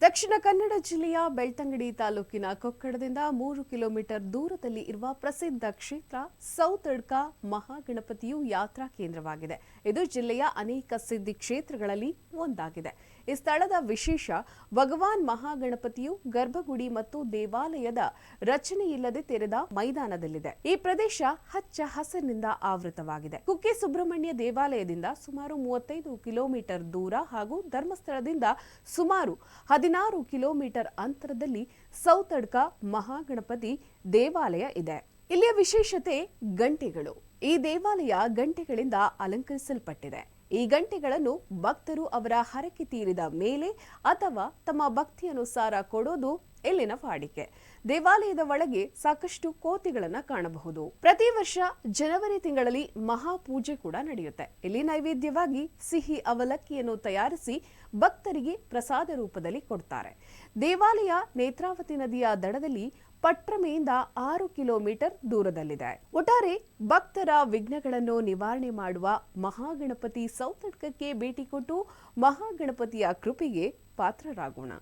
ದಕ್ಷಿಣ ಕನ್ನಡ ಜಿಲ್ಲೆಯ ಬೆಳ್ತಂಗಡಿ ತಾಲೂಕಿನ ಕೊಕ್ಕಡದಿಂದ 3 ಕಿಲೋಮೀಟರ್ ದೂರದಲ್ಲಿ ಇರುವ ಪ್ರಸಿದ್ಧ ಕ್ಷೇತ್ರ ಸೌತಡ್ಕ ಮಹಾಗಣಪತಿಯು ಯಾತ್ರಾ ಕೇಂದ್ರವಾಗಿದೆ. ಇದು ಜಿಲ್ಲೆಯ ಅನೇಕ ಸಿದ್ಧಿ ಕ್ಷೇತ್ರಗಳಲ್ಲಿ ಒಂದಾಗಿದೆ. ಈ ಸ್ಥಳದ ವಿಶೇಷ ಭಗವಾನ್ ಮಹಾಗಣಪತಿಯು ಗರ್ಭಗುಡಿ ಮತ್ತು ದೇವಾಲಯದ ರಚನೆಯಿಲ್ಲದೆ ತೆರೆದ ಮೈದಾನದಲ್ಲಿದೆ. ಈ ಪ್ರದೇಶ ಹಚ್ಚ ಹಸಿರಿನಿಂದ ಆವೃತವಾಗಿದೆ. ಕುಕ್ಕೆ ಸುಬ್ರಹ್ಮಣ್ಯ ದೇವಾಲಯದಿಂದ ಸುಮಾರು 35 ಕಿಲೋಮೀಟರ್ ದೂರ ಹಾಗೂ ಧರ್ಮಸ್ಥಳದಿಂದ ಸುಮಾರು 16 ಕಿಲೋಮೀಟರ್ ಅಂತರದಲ್ಲಿ ಸೌತಡ್ಕ ಮಹಾಗಣಪತಿ ದೇವಾಲಯ ಇದೆ. ಇಲ್ಲಿಯ ವಿಶೇಷತೆ ಗಂಟೆಗಳು. ಈ ದೇವಾಲಯ ಗಂಟೆಗಳಿಂದ ಅಲಂಕರಿಸಲ್ಪಟ್ಟಿದೆ. ಈ ಗಂಟೆಗಳನ್ನು ಭಕ್ತರು ಅವರ ಹರಕೆ ತೀರಿದ ಮೇಲೆ ಅಥವಾ ತಮ್ಮ ಭಕ್ತಿಯನುಸಾರ ಕೊಡೋದು ಇಲ್ಲಿನ ವಾಡಿಕೆ. ದೇವಾಲಯದ ಒಳಗೆ ಸಾಕಷ್ಟು ಕೋತಿಗಳನ್ನು ಕಾಣಬಹುದು. ಪ್ರತಿ ವರ್ಷ ಜನವರಿ ತಿಂಗಳಲ್ಲಿ ಮಹಾಪೂಜೆ ಕೂಡ ನಡೆಯುತ್ತೆ. ಇಲ್ಲಿ ನೈವೇದ್ಯವಾಗಿ ಸಿಹಿ ಅವಲಕ್ಕಿಯನ್ನು ತಯಾರಿಸಿ ಭಕ್ತರಿಗೆ ಪ್ರಸಾದ ರೂಪದಲ್ಲಿ ಕೊಡ್ತಾರೆ. ದೇವಾಲಯ ನೇತ್ರಾವತಿ ನದಿಯ ದಡದಲ್ಲಿ ಪಟ್ರಮೆಯಿಂದ 6 ಕಿಲೋಮೀಟರ್ ದೂರದಲ್ಲಿದೆ. ಒಟ್ಟಾರೆ ಭಕ್ತರ ವಿಘ್ನಗಳನ್ನು ನಿವಾರಣೆ ಮಾಡುವ ಮಹಾಗಣಪತಿ ಸೌತಡ್ಕಕ್ಕೆ ಭೇಟಿ ಕೊಟ್ಟು ಮಹಾಗಣಪತಿಯ ಕೃಪೆಗೆ ಪಾತ್ರರಾಗೋಣ.